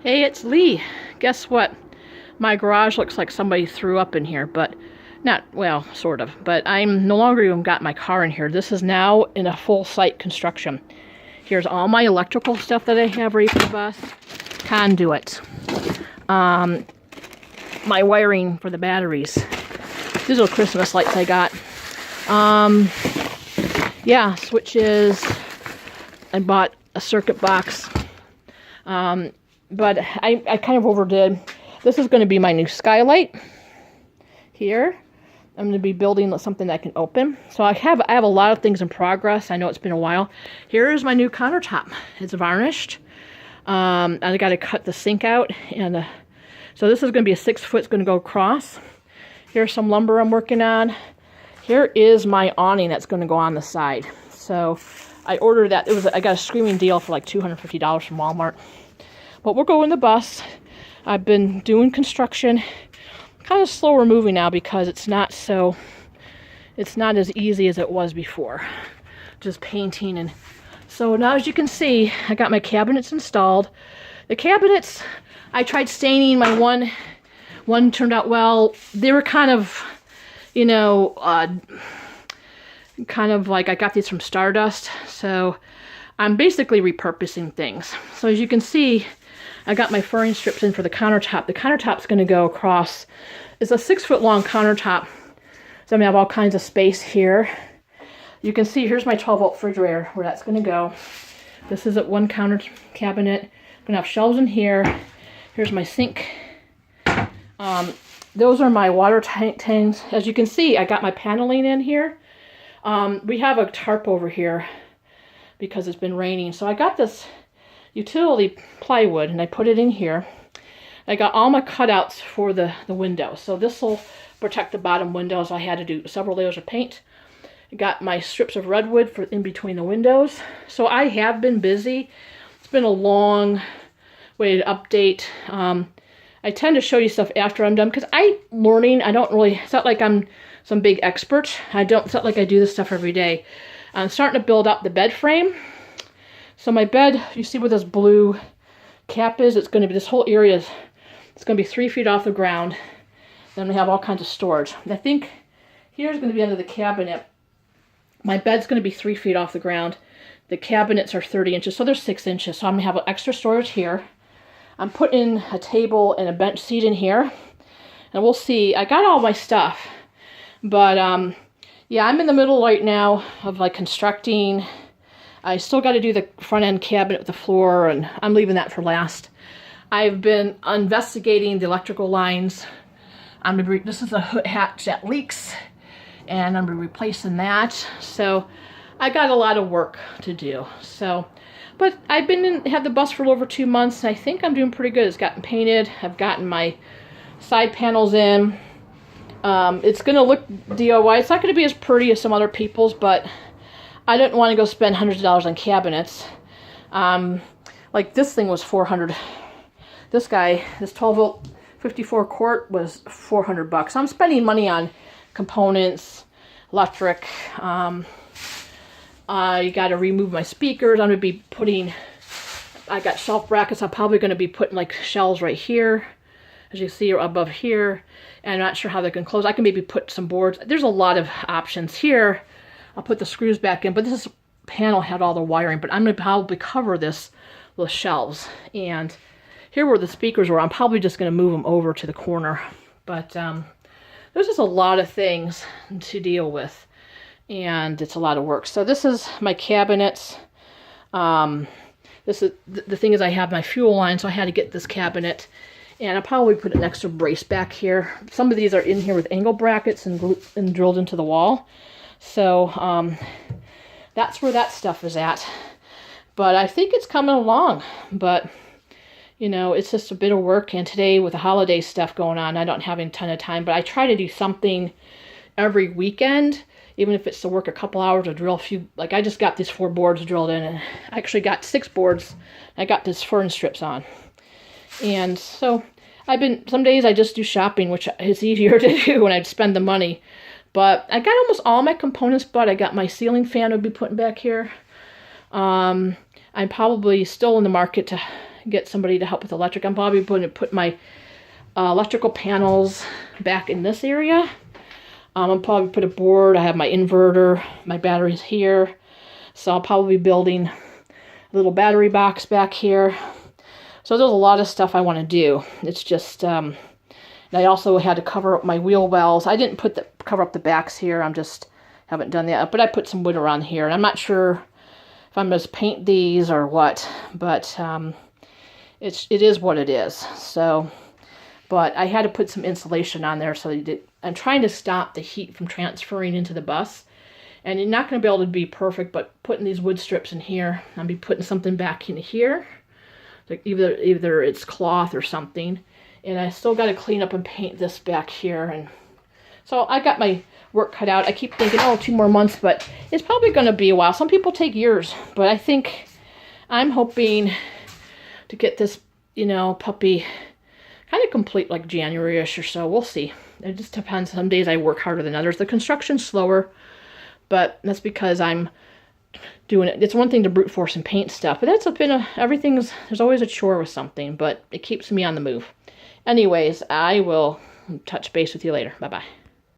Hey, it's Lee. Guess what? My garage looks like somebody threw up in here, but not, well, sort of. But I'm no longer even got my car in here. This is now in a full site construction. Here's all my electrical stuff that I have ready for the bus. Conduit. My wiring for the batteries. These are Christmas lights I got. Yeah, switches. I bought a circuit box. But I kind of overdid. This is going to be my new skylight here. I'm going to be building something that I can open. So I have a lot of things in progress. I know it's been a while. Here is my new countertop. It's varnished. I got to cut the sink out. And so this is going to be a 6 foot. It's going to go across. Here's some lumber I'm working on. Here is my awning that's going to go on the side. So I ordered that. I got a screaming deal for like $250 from Walmart. But we're going the bus. I've been doing construction. Kind of slower moving now because it's not as easy as it was before. Just painting. And so now, as you can see, I got my cabinets installed. The cabinets, I tried staining my one turned out well. They were kind of, kind of like I got these from Stardust. So I'm basically repurposing things. So as you can see, I got my furring strips in for the countertop. The countertop's going to go across. It's a 6 foot long countertop. So I'm going to have all kinds of space here. You can see here's my 12-volt refrigerator where that's going to go. This is at one counter cabinet. I'm going to have shelves in here. Here's my sink. Those are my water tanks. As you can see, I got my paneling in here. We have a tarp over here because it's been raining. So I got this utility plywood and I put it in here. I got all my cutouts for the window. So this will protect the bottom windows. I had to do several layers of paint. I got my strips of redwood for in between the windows. So I have been busy. It's been a long way to update. I tend to show you stuff after I'm done because I'm learning. It's not like I'm some big expert. It's not like I do this stuff every day. I'm starting to build up the bed frame. So my bed, you see where this blue cap is? It's going to be, this whole area it's going to be 3 feet off the ground. Then we have all kinds of storage. And I think here's going to be under the cabinet. My bed's going to be 3 feet off the ground. The cabinets are 30 inches, so they're 6 inches. So I'm going to have extra storage here. I'm putting a table and a bench seat in here. And we'll see. I got all my stuff. But, yeah, I'm in the middle right now of, like, constructing. I still got to do the front end cabinet with the floor, and I'm leaving that for last. I've been investigating the electrical lines. This is a hood hatch that leaks, and I'm replacing that. So I got a lot of work to do. But I've had the bus for over 2 months, and I think I'm doing pretty good. It's gotten painted. I've gotten my side panels in. It's going to look DIY. It's not going to be as pretty as some other people's, but I didn't want to go spend hundreds of dollars on cabinets. Like this thing was $400. This 12-volt 54 quart was $400. I'm spending money on components, electric. I got to remove my speakers. I'm going to be I got shelf brackets. I'm probably going to be putting like shelves right here, as you see, or above here. And I'm not sure how they can close. I can maybe put some boards. There's a lot of options here. I'll put the screws back in, but this panel had all the wiring, but I'm going to probably cover this with shelves. And here where the speakers were, I'm probably just going to move them over to the corner. But there's just a lot of things to deal with, and it's a lot of work. So this is my cabinets. This is the thing is I have my fuel line, so I had to get this cabinet. And I'll probably put an extra brace back here. Some of these are in here with angle brackets and drilled into the wall. So that's where that stuff is at. But I think it's coming along. But, it's just a bit of work. And today with the holiday stuff going on, I don't have a ton of time. But I try to do something every weekend, even if it's to work a couple hours or drill a few. Like I just got these 4 boards drilled in. And I actually got 6 boards. I got this fern strips on. And so some days I just do shopping, which is easier to do when I spend the money. But I got almost all my components, but I got my ceiling fan I'll be putting back here. I'm probably still in the market to get somebody to help with electric. I'm probably going to put my electrical panels back in this area. I'll probably put a board. I have my inverter, my batteries here. So I'll probably be building a little battery box back here. So there's a lot of stuff I want to do. It's just, I also had to cover up my wheel wells. I didn't cover up the backs here. Haven't done that. But I put some wood around here. And I'm not sure if I'm going to paint these or what. But it is what it is. So, but I had to put some insulation on there so I'm trying to stop the heat from transferring into the bus. And you're not going to be able to be perfect, but putting these wood strips in here, I'll be putting something back in here. Like either it's cloth or something. And I still got to clean up and paint this back here. And so I got my work cut out. I keep thinking, oh, 2 more months, but it's probably going to be a while. Some people take years, but I think I'm hoping to get this, puppy kind of complete like January-ish or so. We'll see. It just depends. Some days I work harder than others. The construction's slower, but that's because I'm doing it. It's one thing to brute force and paint stuff, but there's always a chore with something, but it keeps me on the move. Anyways, I will touch base with you later. Bye-bye.